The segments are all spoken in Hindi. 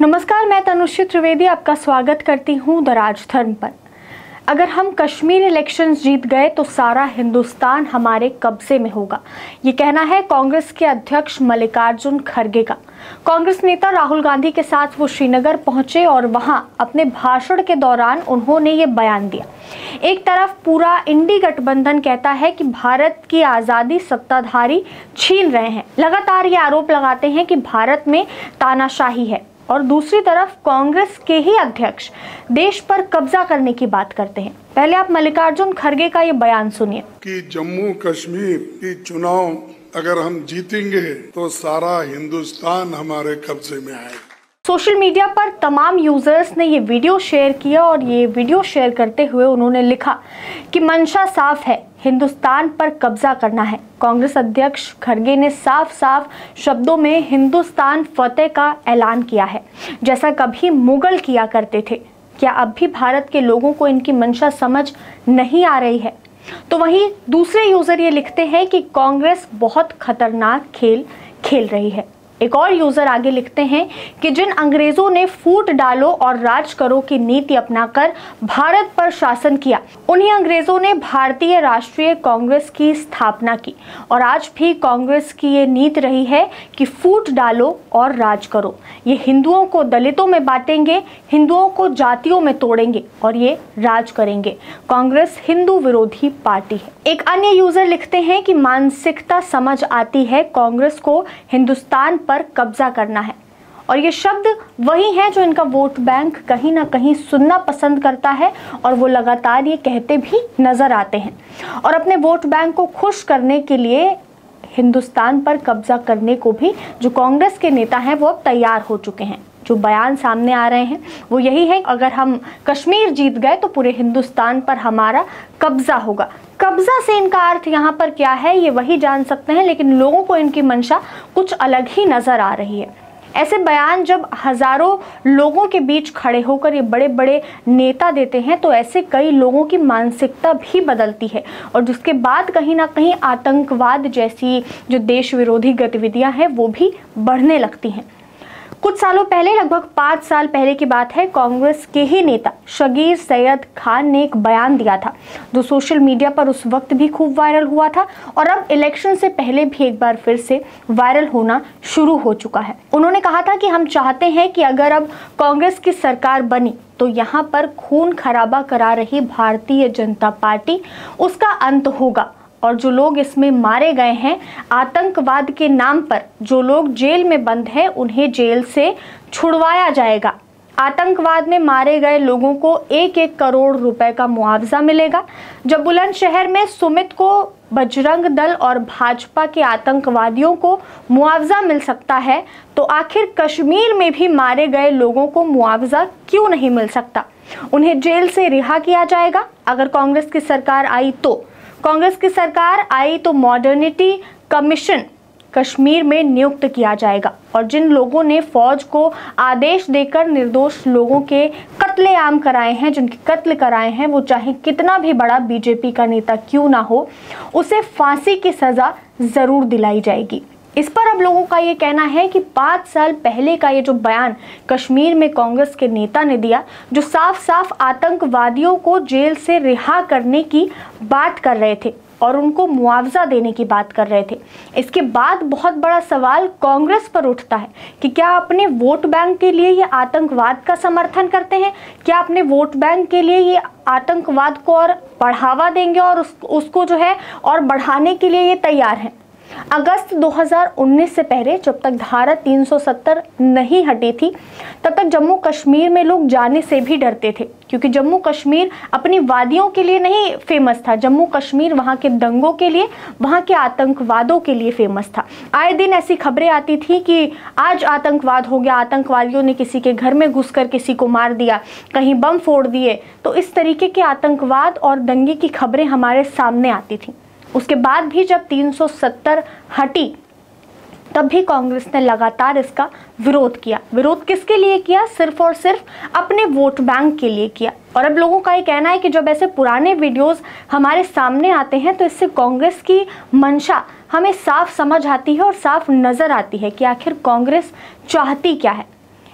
नमस्कार, मैं तनुश्री त्रिवेदी आपका स्वागत करती हूँ द राजधर्म पर। अगर हम कश्मीर इलेक्शंस जीत गए तो सारा हिंदुस्तान हमारे कब्जे में होगा, ये कहना है कांग्रेस के अध्यक्ष मल्लिकार्जुन खड़गे का। कांग्रेस नेता राहुल गांधी के साथ वो श्रीनगर पहुंचे और वहां अपने भाषण के दौरान उन्होंने ये बयान दिया। एक तरफ पूरा इंडी गठबंधन कहता है कि भारत की आज़ादी सत्ताधारी छीन रहे हैं, लगातार ये आरोप लगाते हैं कि भारत में तानाशाही है, और दूसरी तरफ कांग्रेस के ही अध्यक्ष देश पर कब्जा करने की बात करते हैं। पहले आप मल्लिकार्जुन खड़गे का ये बयान सुनिए कि जम्मू कश्मीर की चुनाव अगर हम जीतेंगे तो सारा हिंदुस्तान हमारे कब्जे में आएगा। सोशल मीडिया पर तमाम यूजर्स ने ये वीडियो शेयर किया और ये वीडियो शेयर करते हुए उन्होंने लिखा कि मंशा साफ है, हिंदुस्तान पर कब्जा करना है। कांग्रेस अध्यक्ष खड़गे ने साफ साफ शब्दों में हिंदुस्तान फतेह का ऐलान किया है, जैसा कभी मुगल किया करते थे। क्या अब भी भारत के लोगों को इनकी मंशा समझ नहीं आ रही है? तो वहीं दूसरे यूजर ये लिखते हैं कि कांग्रेस बहुत खतरनाक खेल खेल रही है। एक और यूजर आगे लिखते हैं कि जिन अंग्रेजों ने फूट डालो और राज करो की नीति अपनाकर भारत पर शासन किया, उन्हीं अंग्रेजों ने भारतीय राष्ट्रीय कांग्रेस की स्थापना की, और आज भी कांग्रेस की ये नीति रही है कि फूट डालो और राज करो। ये हिंदुओं को दलितों में बांटेंगे, हिंदुओं को जातियों में तोड़ेंगे और ये राज करेंगे। कांग्रेस हिंदू विरोधी पार्टी है। एक अन्य यूजर लिखते हैं कि मानसिकता समझ आती है, कांग्रेस को हिंदुस्तान पर कब्जा करना है, और ये शब्द वही हैं जो इनका वोट बैंक कहीं ना कहीं सुनना पसंद करता है, और वो लगातार ये कहते भी नजर आते हैं। और अपने वोट बैंक को खुश करने के लिए हिंदुस्तान पर कब्जा करने को भी जो कांग्रेस के नेता हैं वो अब तैयार हो चुके हैं। जो बयान सामने आ रहे हैं वो यही है, अगर हम कश्मीर जीत गए तो पूरे हिंदुस्तान पर हमारा कब्जा होगा। कब्जा से इनका अर्थ यहाँ पर क्या है ये वही जान सकते हैं, लेकिन लोगों को इनकी मंशा कुछ अलग ही नजर आ रही है। ऐसे बयान जब हजारों लोगों के बीच खड़े होकर ये बड़े बड़े नेता देते हैं तो ऐसे कई लोगों की मानसिकता भी बदलती है, और जिसके बाद कहीं ना कहीं आतंकवाद जैसी जो देश विरोधी गतिविधियां हैं वो भी बढ़ने लगती हैं। कुछ सालों पहले, लगभग 5 साल पहले की बात है, कांग्रेस के ही नेता शगीर सैयद खान ने एक बयान दिया था जो सोशल मीडिया पर उस वक्त भी खूब वायरल हुआ था, और अब इलेक्शन से पहले भी एक बार फिर से वायरल होना शुरू हो चुका है। उन्होंने कहा था कि हम चाहते हैं कि अगर अब कांग्रेस की सरकार बनी तो यहाँ पर खून खराबा करा रही भारतीय जनता पार्टी, उसका अंत होगा, और जो लोग इसमें मारे गए हैं आतंकवाद के नाम पर, जो लोग जेल में बंद हैं, उन्हें जेल से छुड़वाया जाएगा। आतंकवाद में मारे गए लोगों को 1-1 करोड़ रुपए का मुआवजा मिलेगा। जब बुलंदशहर में सुमित को बजरंग दल और भाजपा के आतंकवादियों को मुआवजा मिल सकता है, तो आखिर कश्मीर में भी मारे गए लोगों को मुआवजा क्यों नहीं मिल सकता? उन्हें जेल से रिहा किया जाएगा। अगर कांग्रेस की सरकार आई तो मॉडर्निटी कमीशन कश्मीर में नियुक्त किया जाएगा, और जिन लोगों ने फौज को आदेश देकर निर्दोष लोगों के कत्लेआम कराए हैं, जिनके कत्ल कराए हैं, वो चाहे कितना भी बड़ा बीजेपी का नेता क्यों ना हो, उसे फांसी की सजा जरूर दिलाई जाएगी। इस पर अब लोगों का ये कहना है कि 5 साल पहले का ये जो बयान कश्मीर में कांग्रेस के नेता ने दिया, जो साफ साफ आतंकवादियों को जेल से रिहा करने की बात कर रहे थे और उनको मुआवजा देने की बात कर रहे थे, इसके बाद बहुत बड़ा सवाल कांग्रेस पर उठता है कि क्या अपने वोट बैंक के लिए ये आतंकवाद का समर्थन करते हैं? क्या अपने वोट बैंक के लिए ये आतंकवाद को और बढ़ावा देंगे और उसको जो है और बढ़ाने के लिए ये तैयार हैं? अगस्त 2019 से पहले, जब तक धारा 370 नहीं हटी थी, तब तक जम्मू कश्मीर में लोग जाने से भी डरते थे, क्योंकि जम्मू कश्मीर अपनी वादियों के लिए नहीं फेमस था। जम्मू कश्मीर वहाँ के दंगों के लिए, वहाँ के आतंकवादों के लिए फेमस था। आए दिन ऐसी खबरें आती थी कि आज आतंकवाद हो गया, आतंकवादियों ने किसी के घर में घुसकर किसी को मार दिया, कहीं बम फोड़ दिए। तो इस तरीके के आतंकवाद और दंगे की खबरें हमारे सामने आती थी। उसके बाद भी जब 370 हटी, तब भी कांग्रेस ने लगातार इसका विरोध किया। विरोध किसके लिए किया? सिर्फ और सिर्फ अपने वोट बैंक के लिए किया। और अब लोगों का ये कहना है कि जब ऐसे पुराने वीडियोस हमारे सामने आते हैं तो इससे कांग्रेस की मंशा हमें साफ समझ आती है और साफ नजर आती है कि आखिर कांग्रेस चाहती क्या है।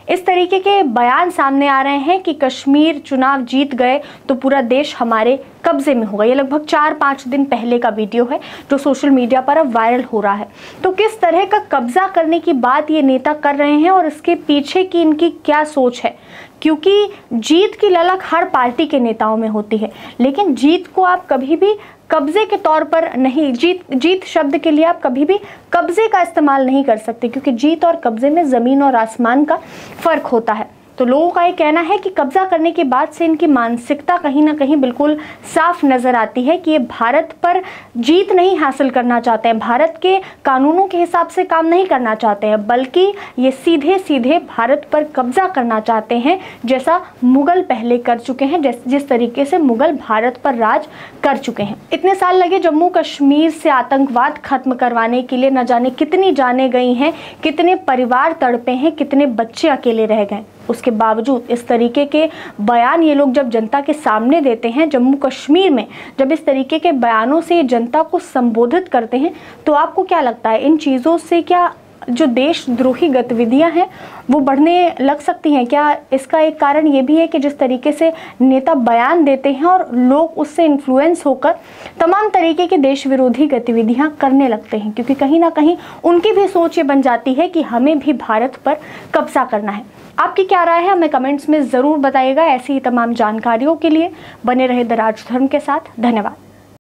इस तरीके के बयान सामने आ रहे हैं कि कश्मीर चुनाव जीत गए तो पूरा देश हमारे कब्जे में होगा। ये लगभग 4-5 दिन पहले का वीडियो है जो सोशल मीडिया पर अब वायरल हो रहा है। तो किस तरह का कब्जा करने की बात ये नेता कर रहे हैं और इसके पीछे की इनकी क्या सोच है, क्योंकि जीत की ललक हर पार्टी के नेताओं में होती है, लेकिन जीत को आप कभी भी कब्जे के तौर पर नहीं, जीत शब्द के लिए आप कभी भी कब्जे का इस्तेमाल नहीं कर सकते, क्योंकि जीत और कब्जे में ज़मीन और आसमान का फ़र्क होता है। तो लोगों का ये कहना है कि कब्जा करने के बाद से इनकी मानसिकता कहीं ना कहीं बिल्कुल साफ नज़र आती है कि ये भारत पर जीत नहीं हासिल करना चाहते हैं, भारत के कानूनों के हिसाब से काम नहीं करना चाहते हैं, बल्कि ये सीधे सीधे भारत पर कब्जा करना चाहते हैं, जैसा मुगल पहले कर चुके हैं, जिस तरीके से मुगल भारत पर राज कर चुके हैं। इतने साल लगे जम्मू कश्मीर से आतंकवाद खत्म करवाने के लिए, न जाने कितनी जानें गई हैं, कितने परिवार तड़पे हैं, कितने बच्चे अकेले रह गए। उसके बावजूद इस तरीके के बयान ये लोग जब जनता के सामने देते हैं, जम्मू कश्मीर में जब इस तरीके के बयानों से जनता को संबोधित करते हैं, तो आपको क्या लगता है इन चीज़ों से क्या जो देशद्रोही गतिविधियां हैं वो बढ़ने लग सकती हैं? क्या इसका एक कारण ये भी है कि जिस तरीके से नेता बयान देते हैं और लोग उससे इन्फ्लुएंस होकर तमाम तरीके की देश विरोधी गतिविधियां करने लगते हैं, क्योंकि कहीं ना कहीं उनकी भी सोच ये बन जाती है कि हमें भी भारत पर कब्जा करना है। आपकी क्या राय है हमें कमेंट्स में ज़रूर बताइएगा। ऐसी ही तमाम जानकारियों के लिए बने रहे द राजधर्म के साथ। धन्यवाद।